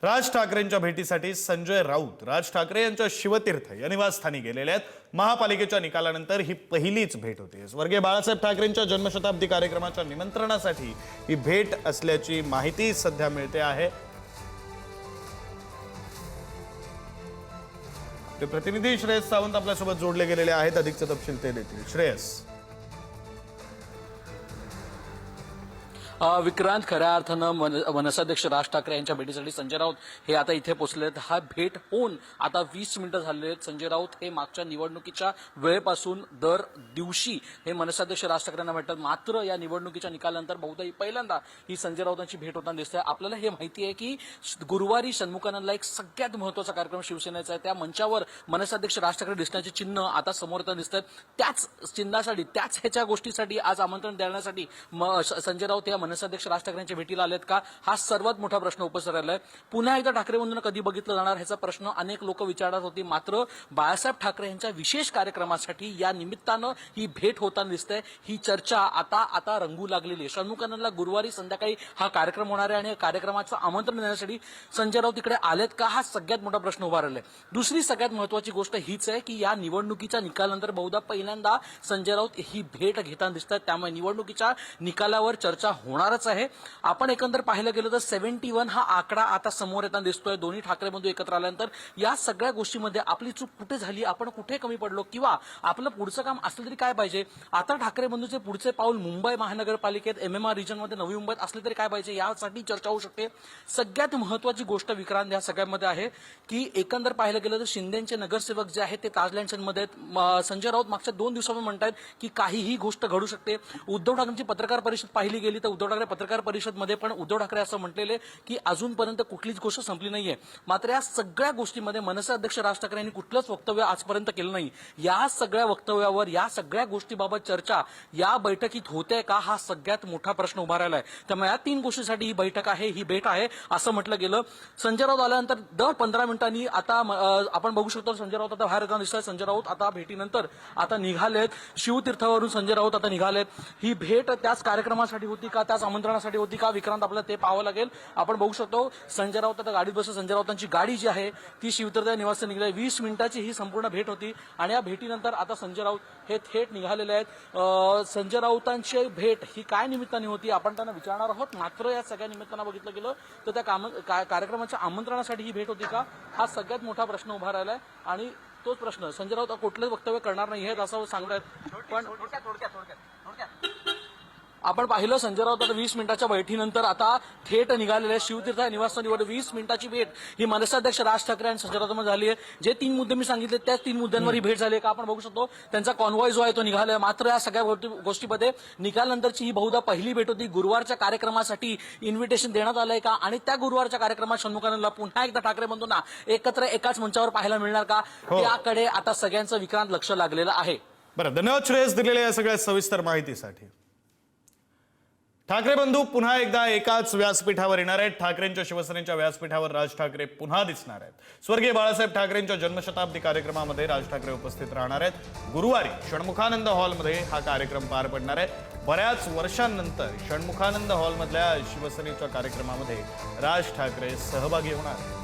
राज ठाकरेंच्या भेटीसाठी संजय राऊत राज ठाकरे यांच्या शिवतीर्थ या निवासस्थानी गेलेले आहेत। महापालिकेच्या निकालानंतर ही पहिलीच भेट होती। स्वर्गीय बाळासाहेब ठाकरेंच्या जन्मशताब्दी कार्यक्रमाच्या निमंत्रणासाठी ही भेट असल्याची माहिती सध्या मिळते आहे। प्रतिनिधी श्रेयस सावंत आपल्यासोबत जोडले गेलेले आहेत, अधिकचा तपशील ते देतील। श्रेयस। विक्रांत, खऱ्या अर्थानं मनसाध्यक्ष राज ठाकरे यांच्या भेटीसाठी संजय राऊत हे आता इथे पोहोचलेत। हा भेट होऊन आता 20 मिनिटं झालेली आहेत। संजय राऊत हे मागच्या निवडणुकीच्या वेळेपासून दर दिवशी हे मनसाध्यक्ष राज ठाकरेंना भेटतात, मात्र या निवडणुकीच्या निकालानंतर बहुधा पहिल्यांदा ही संजय राऊतांची भेट होताना दिसते। आपल्याला हे माहिती आहे की गुरुवारी षण्मुखानंदला एक सगळ्यात महत्त्वाचा कार्यक्रम शिवसेनेचा आहे, त्या मंचावर मनसाध्यक्ष राज ठाकरे दिसण्याचे चिन्ह आता समोर येताना दिसत आहेत। त्याच चिन्हासाठी, त्याच ह्याच्या गोष्टीसाठी आज आमंत्रण देण्यासाठी संजय राऊत या मनसाध्यक्ष राज ठाकरेंच्या भेटीला आलेत का, हा सर्वात मोठा प्रश्न उपस्थित राहिलाय। पुन्हा एकदा ठाकरे बंधूंना कधी बघितलं जाणार ह्याचा प्रश्न अनेक लोक विचारत होती, मात्र बाळासाहेब ठाकरे यांच्या विशेष कार्यक्रमासाठी या निमित्तानं ही भेट होताना दिसते। ही चर्चा आता रंगू लागलेली आहे। षण्मुखानंदला गुरुवारी संध्याकाळी हा कार्यक्रम होणार आहे आणि कार्यक्रमाचं आमंत्रण देण्यासाठी संजय राऊत तिकडे आलेत का, हा सगळ्यात मोठा प्रश्न उभा राहिलाय। दुसरी सगळ्यात महत्त्वाची गोष्ट हीच आहे की या निवडणुकीच्या निकालानंतर बहुधा पहिल्यांदा संजय राऊत ही भेट घेताना दिसतात, त्यामुळे निवडणुकीच्या निकालावर चर्चा होणारच आहे। आपण एकंदर पाहिलं गेलं तर 71 हा आकडा आता समोर येताना दिसतोय। दोन्ही ठाकरे बंधू एकत्र आल्यानंतर या सगळ्या गोष्टीमध्ये आपली चूक कुठे झाली, आपण कुठे कमी पडलो, किंवा आपलं पुढचं काम असलं तरी काय पाहिजे, आता ठाकरे बंधूचे पुढचे पाऊल मुंबई महानगरपालिकेत MMR रिजनमध्ये नवी मुंबईत असले तरी काय पाहिजे, यासाठी चर्चा होऊ शकते। सगळ्यात महत्त्वाची गोष्ट विक्रांत या सगळ्यामध्ये आहे की एकंदर पाहिलं गेलं तर शिंदेचे नगरसेवक जे आहेत ते ताजलँडमध्ये आहेत। संजय राऊत मागच्या 2 दिवसांपासून म्हणतात की काहीही गोष्ट घडू शकते। उद्धव ठाकरेंची पत्रकार परिषद पाहिली गेली तर उद्धव ठाकरे पत्रकार परिषदमध्ये पण उद्धव ठाकरे असं म्हटलेले की अजूनपर्यंत कुठलीच गोष्ट संपली नाहीये, मात्र या सगळ्या गोष्टीमध्ये मनसे अध्यक्ष राज ठाकरे यांनी कुठलंच वक्तव्य आजपर्यंत केलं नाही। या सगळ्या वक्तव्यावर, या सगळ्या गोष्टीबाबत चर्चा या बैठकीत होते का, हा सगळ्यात मोठा प्रश्न उभा राहिलाय। त्यामुळे या 3 गोष्टींसाठी ही बैठक आहे, ही भेट आहे असं म्हटलं गेलं। संजय राऊत आल्यानंतर दर 15 मिनिटांनी आता आपण बघू शकतो संजय राऊत आता बाहेर येताना दिसतात। संजय राऊत आता भेटीनंतर आता निघालेत, शिवतीर्थावरून संजय राऊत आता निघालेत। ही भेट त्याच कार्यक्रमासाठी होती का, त्याच आमंत्रणासाठी होती का, विक्रांत आपल्याला ते पाहावं लागेल। आपण बघू शकतो संजय राऊत आता गाडीत बसले। संजय राऊतांची गाडी जी आहे ती शिवतीर्थ निवासी निघाली। 20 मिनिटाची ही संपूर्ण भेट होती आणि या भेटीनंतर आता संजय राऊत हे थेट निघालेले आहेत। संजय राऊतांची भेट ही काय निमित्ताने होती आपण त्यांना विचारणार आहोत, मात्र या सगळ्या निमित्तानं बघितलं गेलं तर त्या कार्यक्रमाच्या आमंत्रणासाठी ही भेट होती का, हा सगळ्यात मोठा प्रश्न उभा राहिलाय। आणि तोच प्रश्न संजय राऊत कुठलंच वक्तव्य करणार नाही आहेत असं सांगतायत। पण आपण पाहिलं संजय राऊत आता 20 मिनिटाच्या बैठकीनंतर आता थेट निघालेले शिवतीर्थ निवासस्थानीवर 20 मिनिटाची भेट ही मनसाध्यक्ष राज ठाकरे आणि संजय राऊतांमध्ये झाली आहे। जे 3 मुद्दे मी सांगितले त्याच 3 मुद्द्यांवर ही भेट झाली आहे का आपण बघू शकतो। त्यांचा कॉन्व्हॉय जो आहे तो निघालाय, मात्र या सगळ्या गोष्टीमध्ये निकालानंतरची ही बहुधा पहिली भेट होती। गुरुवारच्या कार्यक्रमासाठी इन्व्हिटेशन देण्यात आलंय का, आणि त्या गुरुवारच्या कार्यक्रमात षण्मुखानंदला पुन्हा एकदा ठाकरे बंधूंना एकत्र एकाच मंचावर पाहायला मिळणार का, याकडे आता सगळ्यांचं विक्रांत लक्ष लागलेलं आहे। बरं, धन्यवाद श्रेयस दिलेल्या या सगळ्या सविस्तर माहितीसाठी। ठाकरे बंधू पुन्हा एकदा एकाच व्यासपीठावर येणार आहेत। ठाकरेंच्या शिवसेनेच्या व्यासपीठावर राज ठाकरे पुन्हा दिसणार आहेत। स्वर्गीय बाळासाहेब ठाकरेंच्या जन्मशताब्दी कार्यक्रमामध्ये राज ठाकरे उपस्थित राहणार आहेत। गुरुवारी षण्मुखानंद हॉलमध्ये हा कार्यक्रम पार पडणार आहे। बऱ्याच वर्षांनंतर षण्मुखानंद हॉलमधल्या शिवसेनेच्या कार्यक्रमामध्ये राज ठाकरे सहभागी होणार आहेत।